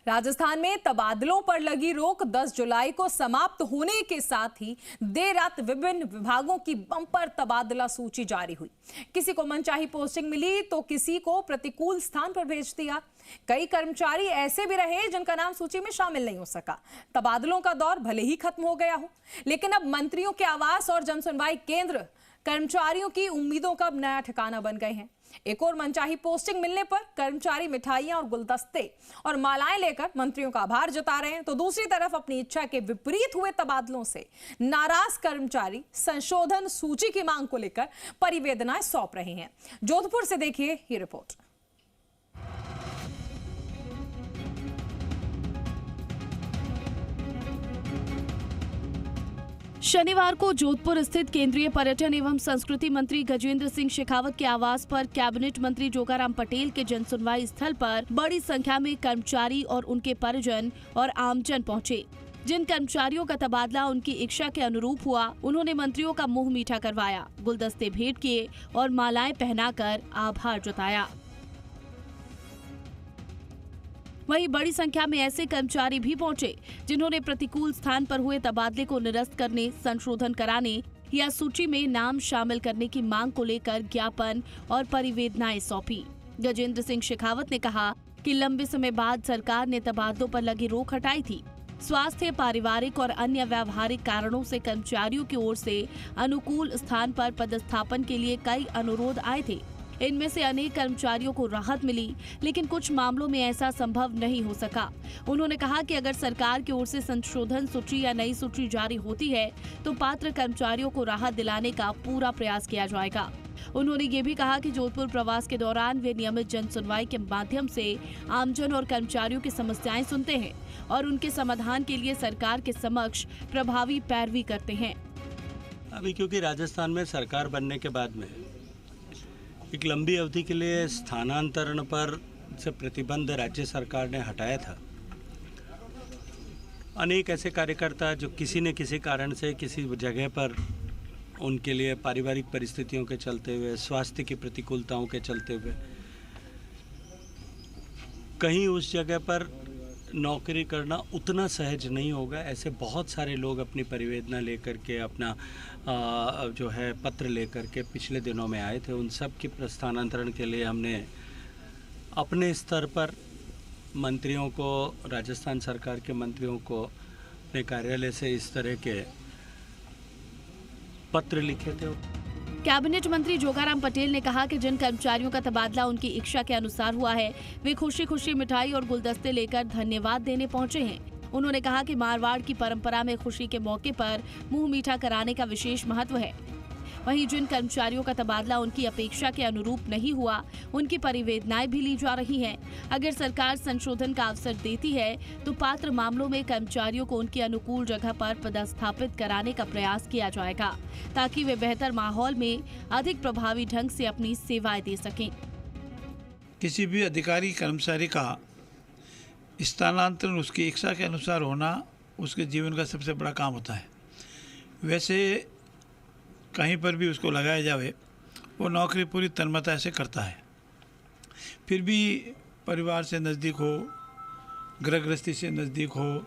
राजस्थान में तबादलों पर लगी रोक 10 जुलाई को समाप्त होने के साथ ही देर रात विभिन्न विभागों की बम्पर तबादला सूची जारी हुई। किसी को मनचाही पोस्टिंग मिली तो किसी को प्रतिकूल स्थान पर भेज दिया। कई कर्मचारी ऐसे भी रहे जिनका नाम सूची में शामिल नहीं हो सका। तबादलों का दौर भले ही खत्म हो गया हो, लेकिन अब मंत्रियों के आवास और जनसुनवाई केंद्र कर्मचारियों की उम्मीदों का नया ठिकाना बन गए हैं। एक और मनचाही पोस्टिंग मिलने पर कर्मचारी मिठाइयां और गुलदस्ते और मालाएं लेकर मंत्रियों का आभार जता रहे हैं, तो दूसरी तरफ अपनी इच्छा के विपरीत हुए तबादलों से नाराज कर्मचारी संशोधन सूची की मांग को लेकर परिवेदनाएं सौंप रहे हैं। जोधपुर से देखिए ये रिपोर्ट। शनिवार को जोधपुर स्थित केंद्रीय पर्यटन एवं संस्कृति मंत्री गजेंद्र सिंह शेखावत के आवास पर कैबिनेट मंत्री जोगाराम पटेल के जनसुनवाई स्थल पर बड़ी संख्या में कर्मचारी और उनके परिजन और आमजन पहुंचे। जिन कर्मचारियों का तबादला उनकी इच्छा के अनुरूप हुआ, उन्होंने मंत्रियों का मुंह मीठा करवाया, गुलदस्ते भेंट किए और मालाएं पहनाकर आभार जताया। वहीं बड़ी संख्या में ऐसे कर्मचारी भी पहुंचे जिन्होंने प्रतिकूल स्थान पर हुए तबादले को निरस्त करने, संशोधन कराने या सूची में नाम शामिल करने की मांग को लेकर ज्ञापन और परिवेदनाएं सौंपी। गजेंद्र सिंह शेखावत ने कहा कि लंबे समय बाद सरकार ने तबादलों पर लगी रोक हटाई थी। स्वास्थ्य, पारिवारिक और अन्य व्यावहारिक कारणों से कर्मचारियों की ओर से अनुकूल स्थान पर पदस्थापन के लिए कई अनुरोध आए थे। इनमें से अनेक कर्मचारियों को राहत मिली, लेकिन कुछ मामलों में ऐसा संभव नहीं हो सका। उन्होंने कहा कि अगर सरकार की ओर से संशोधन सूची या नई सूची जारी होती है तो पात्र कर्मचारियों को राहत दिलाने का पूरा प्रयास किया जाएगा। उन्होंने ये भी कहा कि जोधपुर प्रवास के दौरान वे नियमित जनसुनवाई के माध्यम से आमजन और कर्मचारियों की समस्याएं सुनते हैं और उनके समाधान के लिए सरकार के समक्ष प्रभावी पैरवी करते हैं। अभी क्योंकि राजस्थान में सरकार बनने के बाद में एक लंबी अवधि के लिए स्थानांतरण पर से प्रतिबंध राज्य सरकार ने हटाया था। अनेक ऐसे कार्यकर्ता जो किसी न किसी कारण से किसी जगह पर उनके लिए पारिवारिक परिस्थितियों के चलते हुए, स्वास्थ्य की प्रतिकूलताओं के चलते हुए कहीं उस जगह पर नौकरी करना उतना सहज नहीं होगा। ऐसे बहुत सारे लोग अपनी परिवेदना लेकर के, अपना जो है पत्र लेकर के पिछले दिनों में आए थे। उन सब की स्थानांतरण के लिए हमने अपने स्तर पर मंत्रियों को, राजस्थान सरकार के मंत्रियों को अपने कार्यालय से इस तरह के पत्र लिखे थे। कैबिनेट मंत्री जोगाराम पटेल ने कहा कि जिन कर्मचारियों का तबादला उनकी इच्छा के अनुसार हुआ है, वे खुशी खुशी मिठाई और गुलदस्ते लेकर धन्यवाद देने पहुंचे हैं। उन्होंने कहा कि मारवाड़ की परंपरा में खुशी के मौके पर मुंह मीठा कराने का विशेष महत्व है। वहीं जिन कर्मचारियों का तबादला उनकी अपेक्षा के अनुरूप नहीं हुआ, उनकी परिवेदनाएं भी ली जा रही हैं। अगर सरकार संशोधन का अवसर देती है तो पात्र मामलों में कर्मचारियों को उनकी अनुकूल जगह पर पदस्थापित कराने का प्रयास किया जाएगा, ताकि वे बेहतर माहौल में अधिक प्रभावी ढंग से अपनी सेवाएं दे सकें। किसी भी अधिकारी कर्मचारी का स्थानांतरण उसकी इच्छा के अनुसार होना उसके जीवन का सबसे बड़ा काम होता है। वैसे कहीं पर भी उसको लगाया जावे, वो नौकरी पूरी तन्मयता से करता है। फिर भी परिवार से नज़दीक हो, गृह गृहस्थी से नज़दीक हो,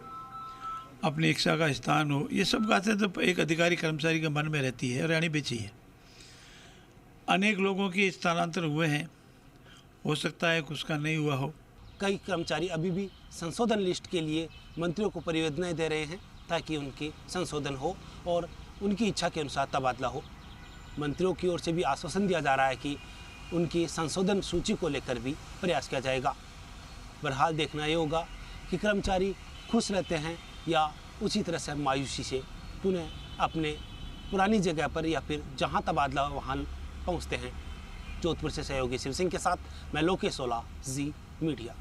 अपनी इच्छा का स्थान हो, ये सब बातें तो एक अधिकारी कर्मचारी के मन में रहती है और रहनी भी चाहिए। अनेक लोगों की स्थानांतरण हुए हैं, हो सकता है कि उसका नहीं हुआ हो। कई कर्मचारी अभी भी संशोधन लिस्ट के लिए मंत्रियों को परिवेदनाएं दे रहे हैं ताकि उनकी संशोधन हो और उनकी इच्छा के अनुसार तबादला हो। मंत्रियों की ओर से भी आश्वासन दिया जा रहा है कि उनकी संशोधन सूची को लेकर भी प्रयास किया जाएगा। बहरहाल देखना ये होगा कि कर्मचारी खुश रहते हैं या उसी तरह से मायूसी से पुनः अपने पुरानी जगह पर या फिर जहां तबादला वहां पहुंचते हैं। जोधपुर से सहयोगी शिव सिंह के साथ मैं लोकेश सोला, जी मीडिया।